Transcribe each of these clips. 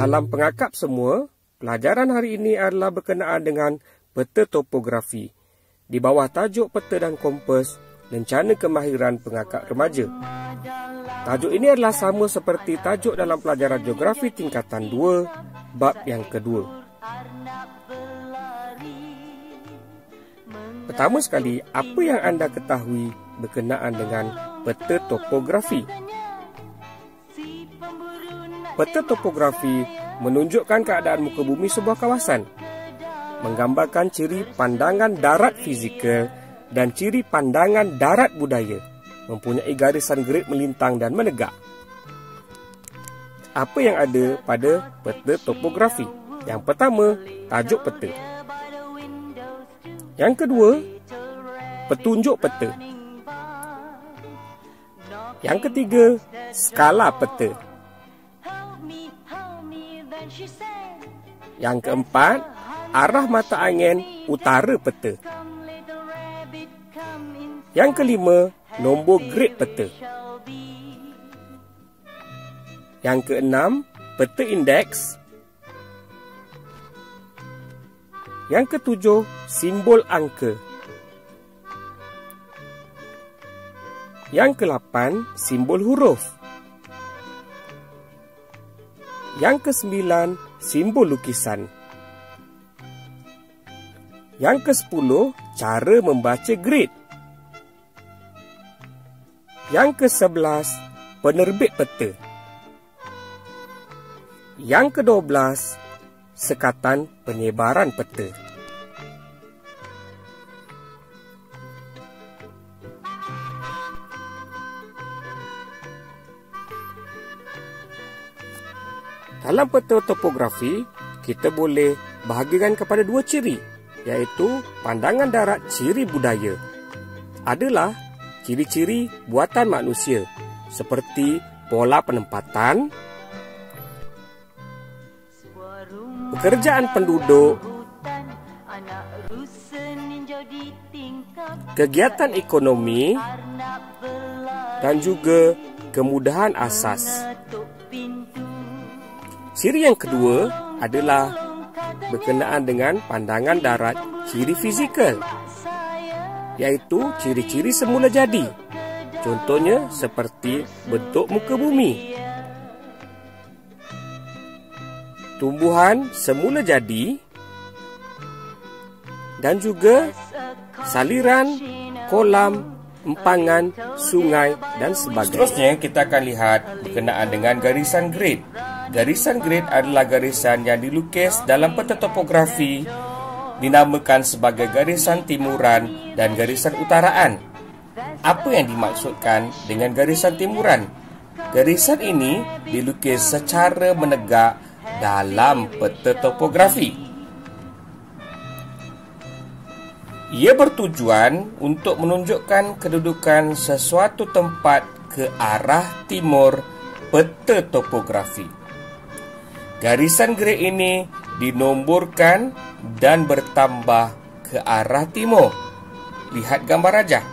Salam pengakap semua. Pelajaran hari ini adalah berkenaan dengan peta topografi. Di bawah tajuk peta dan kompas, rencana kemahiran pengakap remaja. Tajuk ini adalah sama seperti tajuk dalam pelajaran geografi tingkatan 2, bab yang kedua. Pertama sekali, apa yang anda ketahui berkenaan dengan peta topografi? Peta topografi menunjukkan keadaan muka bumi sebuah kawasan, menggambarkan ciri pandangan darat fizikal dan ciri pandangan darat budaya, mempunyai garisan grid melintang dan menegak. Apa yang ada pada peta topografi? Yang pertama, tajuk peta. Yang kedua, petunjuk peta. Yang ketiga, skala peta. Yang keempat, arah mata angin utara peta. Yang kelima, nombor grid peta. Yang keenam, peta indeks. Yang ketujuh, simbol angka. Yang kedelapan, simbol huruf. Yang kesembilan, simbol lukisan. Yang kesepuluh, cara membaca grid. Yang ke-11, penerbit peta. Yang ke-12, sekatan penyebaran peta. Dalam peta topografi, kita boleh bahagikan kepada dua ciri, iaitu pandangan darat ciri budaya. Adalah ciri-ciri buatan manusia seperti pola penempatan, pekerjaan penduduk, kegiatan ekonomi, dan juga kemudahan asas. Ciri yang kedua adalah berkenaan dengan pandangan darat ciri fizikal, iaitu ciri-ciri semula jadi. Contohnya seperti bentuk muka bumi, tumbuhan semula jadi, dan juga saliran, kolam, empangan, sungai dan sebagainya. Seterusnya kita akan lihat berkenaan dengan garisan grid. Garisan grid adalah garisan yang dilukis dalam peta topografi, dinamakan sebagai garisan timuran dan garisan utaraan. Apa yang dimaksudkan dengan garisan timuran? Garisan ini dilukis secara menegak dalam peta topografi. Ia bertujuan untuk menunjukkan kedudukan sesuatu tempat ke arah timur peta topografi. Garisan grid ini dinomborkan dan bertambah ke arah timur. Lihat gambar rajah.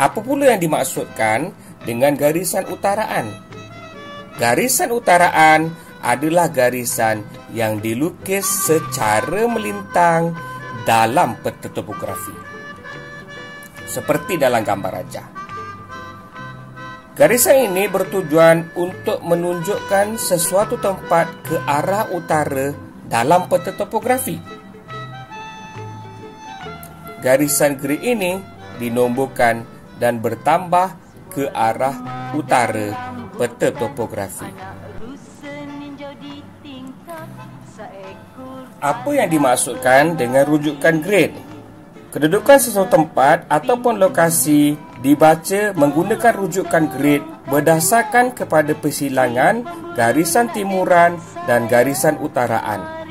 Apa pula yang dimaksudkan dengan garisan utaraan? Garisan utaraan adalah garisan yang dilukis secara melintang dalam peta topografi, seperti dalam gambar rajah. Garisan ini bertujuan untuk menunjukkan sesuatu tempat ke arah utara dalam peta topografi. Garisan grid ini dinomborkan dan bertambah ke arah utara peta topografi. Apa yang dimaksudkan dengan rujukan grid? Kedudukan sesuatu tempat ataupun lokasi dibaca menggunakan rujukan grid berdasarkan kepada persilangan garisan timuran dan garisan utaraan.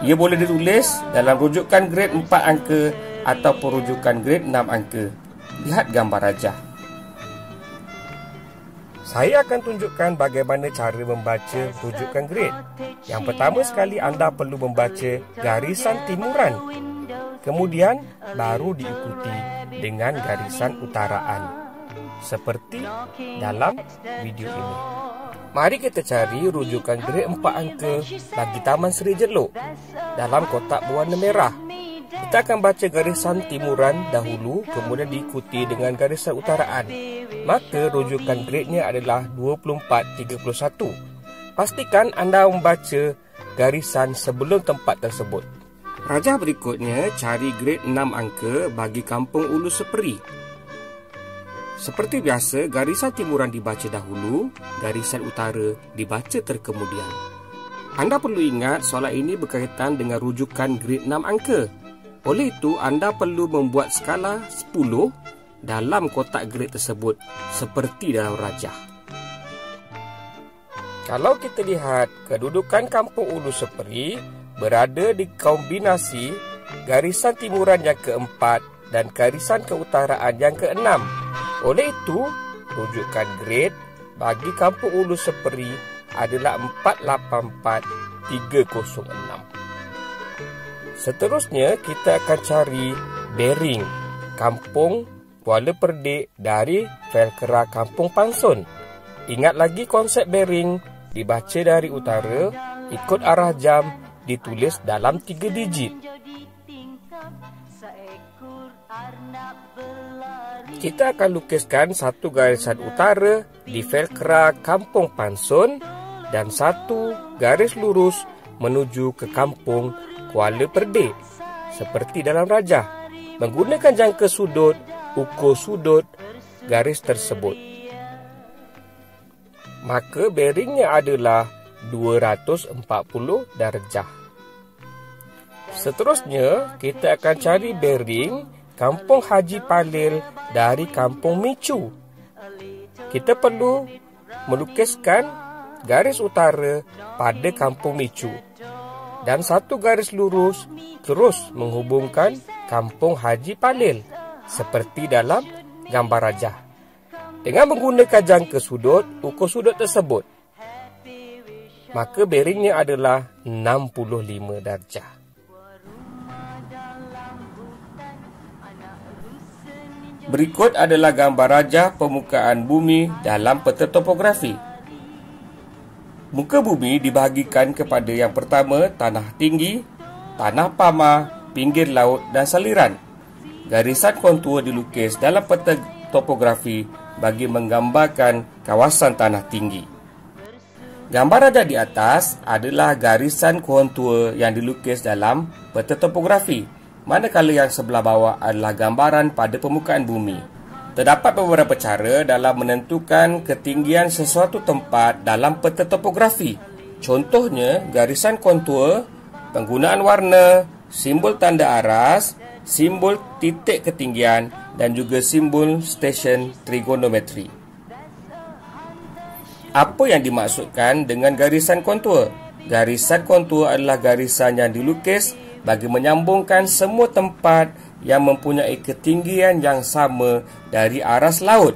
Ia boleh ditulis dalam rujukan grid 4 angka ataupun rujukan grid 6 angka. Lihat gambar rajah. Saya akan tunjukkan bagaimana cara membaca rujukan grid. Yang pertama sekali anda perlu membaca garisan timuran. Kemudian baru diikuti dengan garisan utaraan. Seperti dalam video ini. Mari kita cari rujukan grid 4 angka bagi Taman Seri Jelok dalam kotak berwarna merah. Kita akan baca garisan timuran dahulu, kemudian diikuti dengan garisan utaraan. Maka rujukan gridnya adalah 2431. Pastikan anda membaca garisan sebelum tempat tersebut. Rajah berikutnya, cari grid 6 angka bagi Kampung Ulu Seperi. Seperti biasa, garisan timuran dibaca dahulu, garisan utara dibaca terkemudian. Anda perlu ingat soalan ini berkaitan dengan rujukan grid 6 angka. Oleh itu, anda perlu membuat skala 10 dalam kotak grid tersebut seperti dalam rajah. Kalau kita lihat kedudukan Kampung Ulu Seperi berada di kombinasi garisan timuran yang keempat dan garisan keutaraan yang keenam. Oleh itu, rujukan grid bagi Kampung Ulu Seperi adalah 484306. Seterusnya, kita akan cari bearing Kampung Kuala Perdik dari Velcra Kampung Pansun. Ingat lagi konsep bearing, dibaca dari utara, ikut arah jam, ditulis dalam 3 digit. Kita akan lukiskan satu garisan utara di Velcra Kampung Pansun dan satu garis lurus menuju ke Kampung Kuala Perdik seperti dalam rajah. Menggunakan jangka sudut, ukur sudut garis tersebut. Maka bearingnya adalah 240 darjah. Seterusnya, kita akan cari bearing Kampung Haji Palil dari Kampung Micu. Kita perlu melukiskan garis utara pada Kampung Micu dan satu garis lurus terus menghubungkan Kampung Haji Palil seperti dalam gambar rajah. Dengan menggunakan jangka sudut, ukur sudut tersebut, maka bearingnya adalah 65 darjah. Berikut adalah gambar rajah permukaan bumi dalam peta topografi. Muka bumi dibahagikan kepada yang pertama, tanah tinggi, tanah pama, pinggir laut dan saliran. Garisan kontur dilukis dalam peta topografi bagi menggambarkan kawasan tanah tinggi. Gambar rajah di atas adalah garisan kontur yang dilukis dalam peta topografi, manakala yang sebelah bawah adalah gambaran pada permukaan bumi. Terdapat beberapa cara dalam menentukan ketinggian sesuatu tempat dalam peta topografi. Contohnya, garisan kontur, penggunaan warna, simbol tanda aras, simbol titik ketinggian dan juga simbol stesen trigonometri. Apa yang dimaksudkan dengan garisan kontur? Garisan kontur adalah garisan yang dilukis bagi menyambungkan semua tempat yang mempunyai ketinggian yang sama dari aras laut.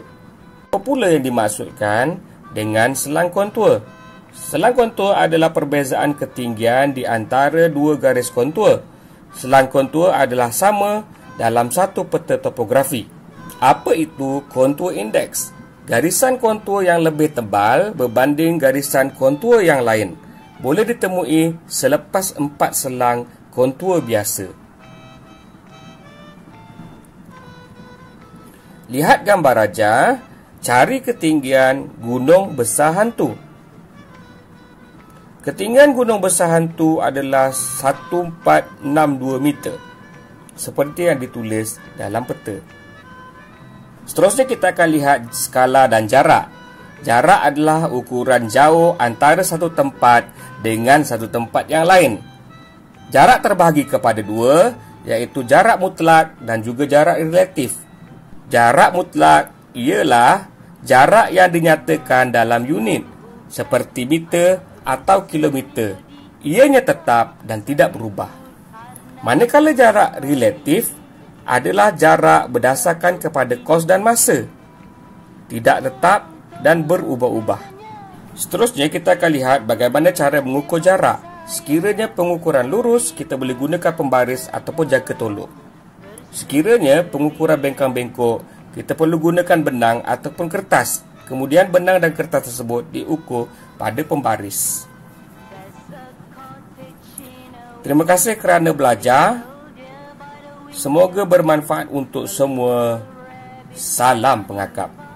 Apa pula yang dimaksudkan dengan selang kontur? Selang kontur adalah perbezaan ketinggian di antara dua garis kontur. Selang kontur adalah sama dalam satu peta topografi. Apa itu kontur indeks? Garisan kontur yang lebih tebal berbanding garisan kontur yang lain boleh ditemui selepas 4 selang kontur biasa. Lihat gambar rajah, cari ketinggian Gunung Besar Hantu. Ketinggian Gunung Besar Hantu adalah 1462 meter, seperti yang ditulis dalam peta. Seterusnya kita akan lihat skala dan jarak. Jarak adalah ukuran jauh antara satu tempat dengan satu tempat yang lain. Jarak terbahagi kepada dua, iaitu jarak mutlak dan juga jarak relatif. Jarak mutlak ialah jarak yang dinyatakan dalam unit, seperti meter atau kilometer. Ianya tetap dan tidak berubah. Manakala jarak relatif adalah jarak berdasarkan kepada kos dan masa. Tidak tetap dan berubah-ubah. Seterusnya kita akan lihat bagaimana cara mengukur jarak. Sekiranya pengukuran lurus, kita boleh gunakan pembaris ataupun jangka tolok. Sekiranya pengukuran bengkang-bengkok, kita perlu gunakan benang ataupun kertas. Kemudian benang dan kertas tersebut diukur pada pembaris. Terima kasih kerana belajar. Semoga bermanfaat untuk semua. Salam pengakap.